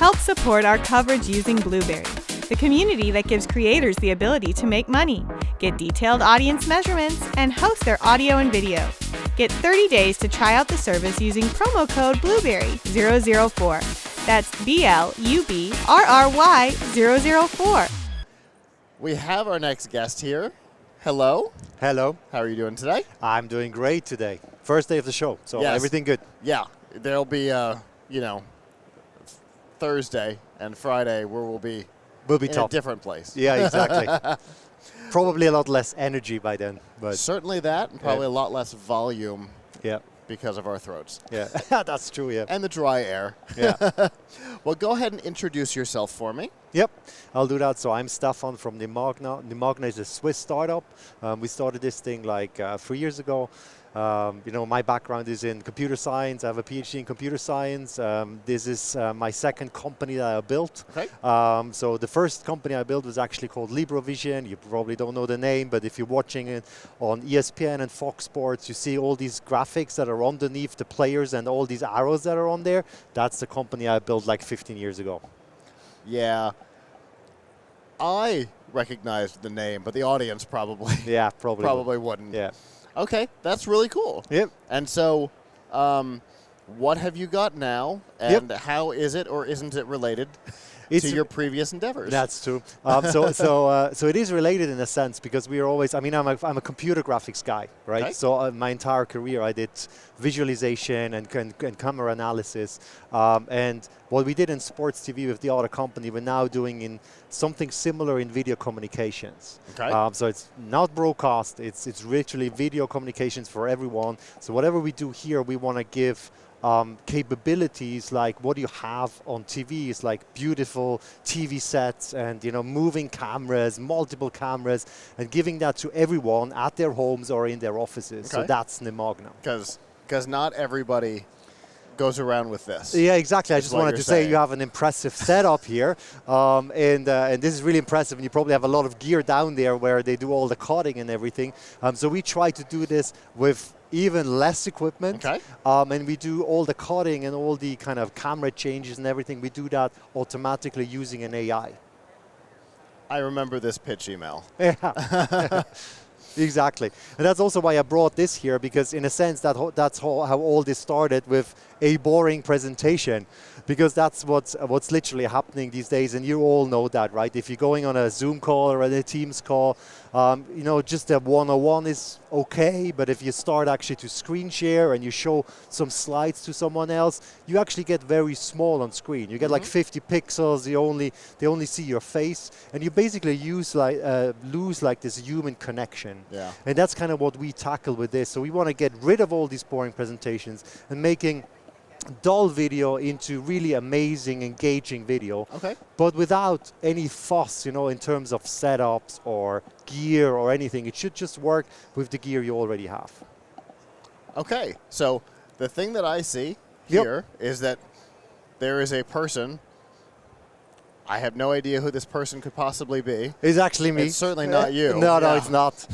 Help support our coverage using Blueberry, the community that gives creators the ability to make money, get detailed audience measurements, and host their audio and video. Get 30 days to try out the service using promo code Blueberry004. That's BLUBRRY004. We have our next guest here. Hello. Hello. How are you doing today? I'm doing great today. First day of the show, so Yes. everything good. Yeah, there'll be, Thursday and Friday where we'll be in top. a different place. Yeah, exactly. Probably a lot less energy by then, but Certainly that, and probably a lot less volume yeah, because of our throats. yeah, that's true. Yeah, And the dry air. yeah. Well, go ahead and introduce yourself for me. Yep, I'll do that. So I'm Stefan from Nimagna. Nimagna is a Swiss startup. We started this thing like 3 years ago. My background is in computer science. I have a PhD in computer science. This is my second company that I built. Okay. So the first company I built was actually called LibroVision. You probably don't know the name, but if you're watching it on ESPN and Fox Sports, you see all these graphics that are underneath the players and all these arrows that are on there. That's the company I built like 15 years ago. Yeah. I recognized the name, but the audience probably Yeah, probably. wouldn't. Yeah. Okay, that's really cool. Yep. And so, what have you got now, and how is it or isn't it related to your previous endeavors? That's true. So it is related in a sense because we are always. I mean, I'm a computer graphics guy, right? Okay. So my entire career I did visualization and camera analysis, and what we did in sports TV with the other company, we're now doing in something similar in video communications. Okay. So it's not broadcast. It's literally video communications for everyone. So whatever we do here, we want to give capabilities like what you have on TV is like beautiful TV sets and moving cameras, multiple cameras, and giving that to everyone at their homes or in their offices. Okay. So that's Nimagna. Because not everybody goes around with this. Yeah, exactly. I Is just what wanted you're to say saying. you have an impressive setup here, and this is really impressive. And you probably have a lot of gear down there where they do all the cutting and everything. So we try to do this with even less equipment, Okay. and we do all the cutting and all the kind of camera changes and everything. We do that automatically using an AI. I remember this pitch email. Yeah. Exactly. And that's also why I brought this here, because in a sense that's how all this started, with a boring presentation, because that's what's literally happening these days, and you all know that, right? If you're going on a Zoom call or a Teams call, just a one-on-one is okay, but if you start actually to screen share and you show some slides to someone else, you actually get very small on screen. You get like 50 pixels. They only see your face, and you basically lose like this human connection. Yeah. And that's kind of what we tackle with this. So we want to get rid of all these boring presentations and making dull video into really amazing, engaging video. Okay. But without any fuss, in terms of setups or gear or anything. It should just work with the gear you already have. Okay. So the thing that I see here is that there is a person. I have no idea who this person could possibly be. It's actually me. It's certainly not you. No, Yeah. it's not.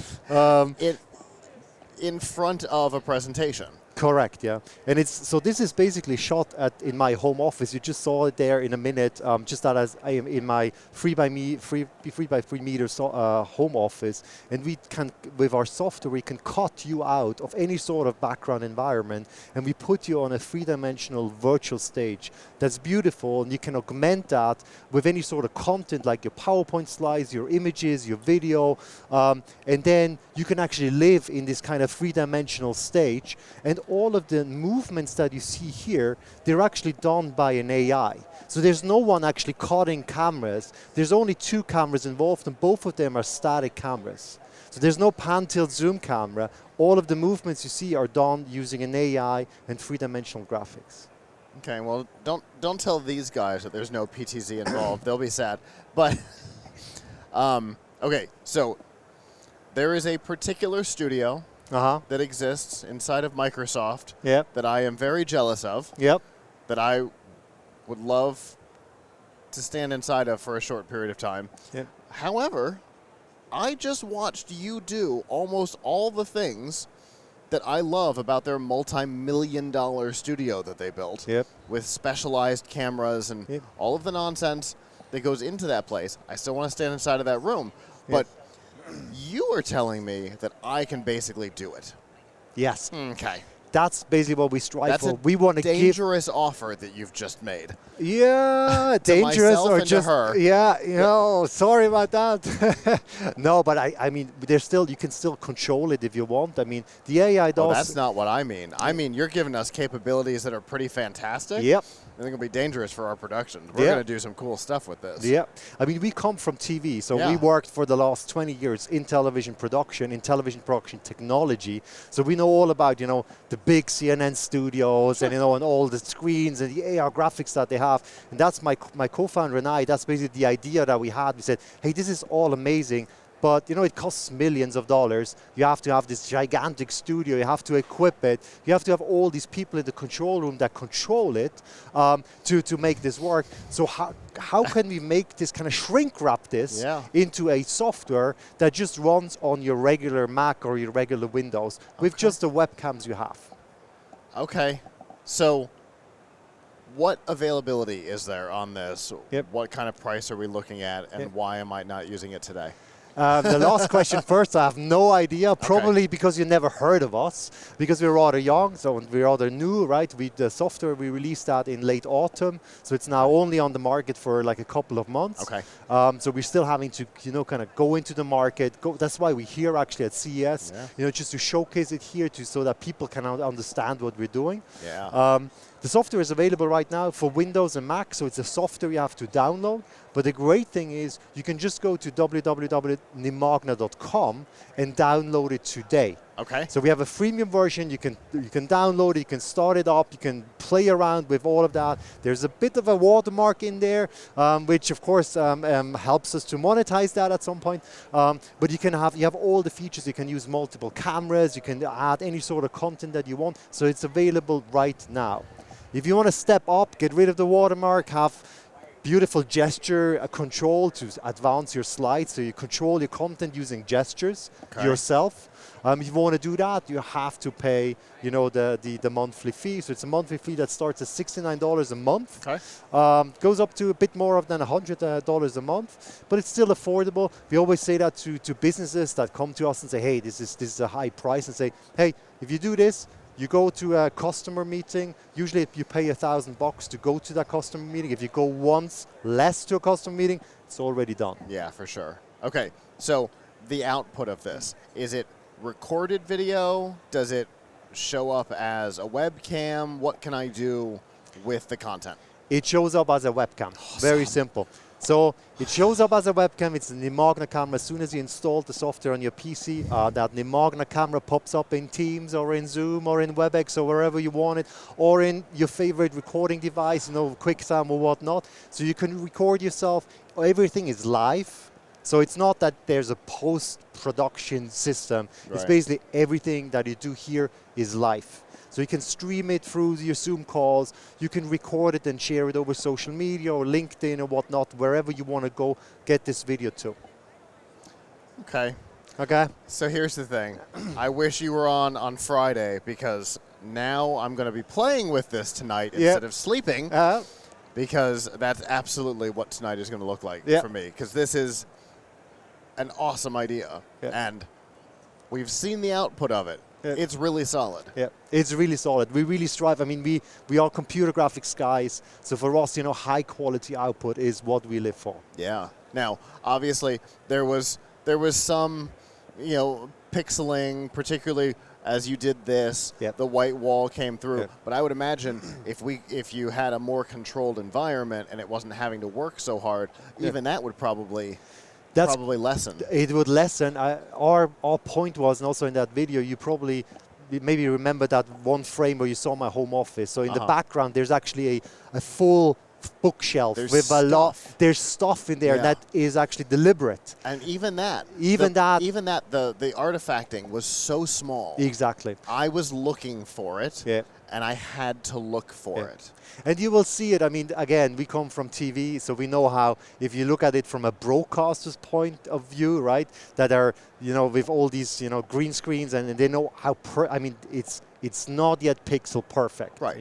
In front of a presentation. Correct, yeah. And this is basically shot in my home office. You just saw it there in a minute. Just that as I am in my 3x3 meters home office, and we can, with our software, we can cut you out of any sort of background environment, and we put you on a three-dimensional virtual stage that's beautiful, and you can augment that with any sort of content like your PowerPoint slides, your images, your video, and then you can actually live in this kind of three-dimensional stage. And all of the movements that you see here, they're actually done by an AI. So there's no one actually cutting cameras. There's only 2 cameras involved, and both of them are static cameras. So there's no pan-tilt zoom camera. All of the movements you see are done using an AI and three-dimensional graphics. Okay, well, don't tell these guys that there's no PTZ involved. They'll be sad. But, okay, so there is a particular studio that exists inside of Microsoft that I am very jealous of, that I would love to stand inside of for a short period of time. However, I just watched you do almost all the things that I love about their multi-million-dollar studio that they built with specialized cameras and all of the nonsense that goes into that place. I still want to stand inside of that room, but you are telling me that I can basically do it. Yes. Okay. That's basically what we strive for. We want to dangerous offer that you've just made. Yeah, dangerous or just her. Yeah, you know, sorry about that. No, but I mean, there's still, you can still control it if you want. I mean, the AI does. Oh, that's not what I mean. I mean, you're giving us capabilities that are pretty fantastic. Yep. I think it'll be dangerous for our production. We're going to do some cool stuff with this. Yeah. I mean, we come from TV, so we worked for the last 20 years in television production, technology. So we know all about, you know, the big CNN studios and, you know, and all the screens and the AR graphics that they have. And that's my co-founder and I, that's basically the idea that we had. We said, hey, this is all amazing. But, you know, it costs millions of dollars. You have to have this gigantic studio. You have to equip it. You have to have all these people in the control room that control it to make this work. So how can we make this, kind of shrink wrap this into a software that just runs on your regular Mac or your regular Windows with just the webcams you have? Okay. So what availability is there on this? What kind of price are we looking at, and why am I not using it today? The last question first, I have no idea, probably because you never heard of us, because we're rather young, so we're rather new, right? The software, we released that in late autumn, so it's now only on the market for like a couple of months. Okay. So we're still having to, you know, kind of go into the market. That's why we're here actually at CES, you know, just to showcase it here so that people can understand what we're doing. Yeah. The software is available right now for Windows and Mac, so it's a software you have to download. But the great thing is you can just go to www.nimagna.com and download it today. Okay. So we have a freemium version. You can download it, you can start it up, you can play around with all of that. There's a bit of a watermark in there, which of course helps us to monetize that at some point. But you have all the features. You can use multiple cameras. You can add any sort of content that you want. So it's available right now. If you want to step up, get rid of the watermark, have beautiful gesture control to advance your slides, so you control your content using gestures yourself. If you want to do that, you have to pay, you know, the monthly fee. So it's a monthly fee that starts at $69 a month. Okay. Goes up to a bit more than $100 a month, but it's still affordable. We always say that to businesses that come to us and say, hey, this is a high price, and say, hey, if you do this, you go to a customer meeting. Usually you pay $1,000 to go to that customer meeting. If you go once less to a customer meeting, it's already done. Yeah, for sure. Okay, so the output of this, is it recorded video? Does it show up as a webcam? What can I do with the content? It shows up as a webcam. Awesome. Very simple. So it shows up as a webcam. It's a Nimagna camera. As soon as you install the software on your PC, that Nimagna camera pops up in Teams or in Zoom or in WebEx or wherever you want it, or in your favorite recording device, you know, QuickTime or whatnot. So you can record yourself. Everything is live. So it's not that there's a post-production system. Right. It's basically everything that you do here is live. So you can stream it through your Zoom calls. You can record it and share it over social media or LinkedIn or whatnot, wherever you want to go get this video to. Okay. Okay. So here's the thing. I wish you were on Friday, because now I'm going to be playing with this tonight instead of sleeping, because that's absolutely what tonight is going to look like for me, because this is an awesome idea, and we've seen the output of it. It's really solid. Yeah, it's really solid. We really strive. I mean, we are computer graphics guys, so for us, you know, high quality output is what we live for. Yeah. Now, obviously, there was some, you know, pixeling, particularly as you did this. The white wall came through. But I would imagine if you had a more controlled environment and it wasn't having to work so hard, even that would probably lessen. It would lessen. Our point was, and also in that video, you probably maybe remember that one frame where you saw my home office. So in the background, there's actually a full bookshelf with a lot. There's stuff in there that is actually deliberate. And even the artifacting was so small. Exactly. I was looking for it. and I had to look for it. And you will see it. I mean, again, we come from TV, so we know how, if you look at it from a broadcaster's point of view, right, that are, with all these, green screens, and they know how, it's not yet pixel perfect, right?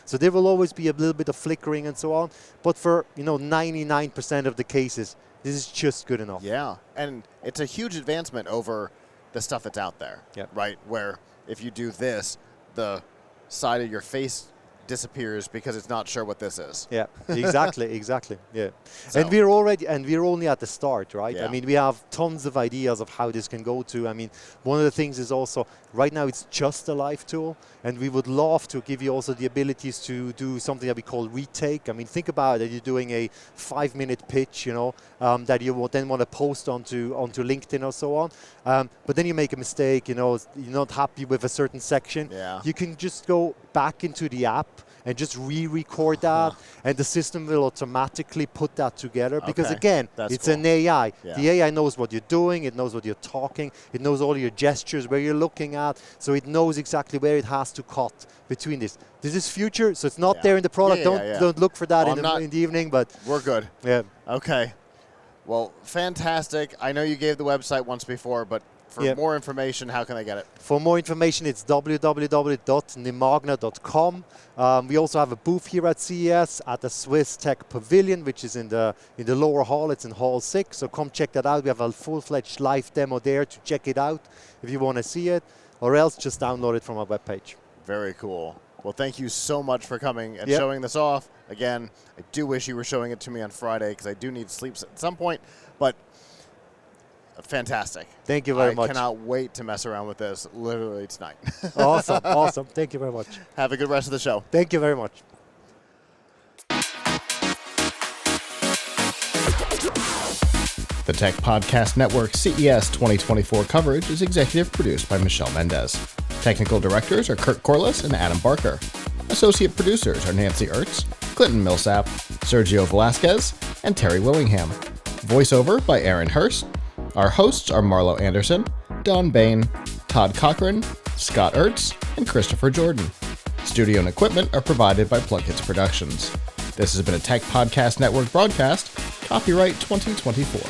So there will always be a little bit of flickering and so on. But for, 99% of the cases, this is just good enough. Yeah, and it's a huge advancement over the stuff that's out there, right? Where if you do this, the side of your face disappears because it's not sure what this is. Yeah, exactly. Yeah. So. And we're only at the start, right? Yeah. I mean, we have tons of ideas of how this can go to. I mean, one of the things is also, right now it's just a live tool, and we would love to give you also the abilities to do something that we call retake. I mean, think about it, you're doing a 5-minute pitch, that you will then want to post onto LinkedIn or so on. But then you make a mistake, you're not happy with a certain section. Yeah. You can just go back into the app and just re-record that, and the system will automatically put that together. Because again, it's an AI. Yeah. The AI knows what you're doing, it knows what you're talking, it knows all your gestures, where you're looking at, so it knows exactly where it has to cut between this. This is future, so it's not there in the product. Don't look for that in the evening, but we're good. Yeah. Okay. Well, fantastic. I know you gave the website once before, but for more information, how can they get it? For more information, it's www.nimagna.com. We also have a booth here at CES at the Swiss Tech Pavilion, which is in the lower hall. It's in Hall 6, so come check that out. We have a full-fledged live demo there to check it out if you want to see it, or else just download it from our webpage. Very cool. Well, thank you so much for coming and showing this off. Again, I do wish you were showing it to me on Friday because I do need sleep at some point, but fantastic. Thank you very much. I cannot wait to mess around with this literally tonight. Awesome. Thank you very much. Have a good rest of the show. Thank you very much. The Tech Podcast Network CES 2024 coverage is executive produced by Michelle Mendez. Technical directors are Kurt Corliss and Adam Barker. Associate producers are Nancy Ertz, Clinton Millsap, Sergio Velasquez, and Terry Willingham. Voiceover by Aaron Hurst. Our hosts are Marlo Anderson, Don Bain, Todd Cochran, Scott Ertz, and Christopher Jordan. Studio and equipment are provided by PLUGHITZ Productions. This has been a Tech Podcast Network broadcast, copyright 2024.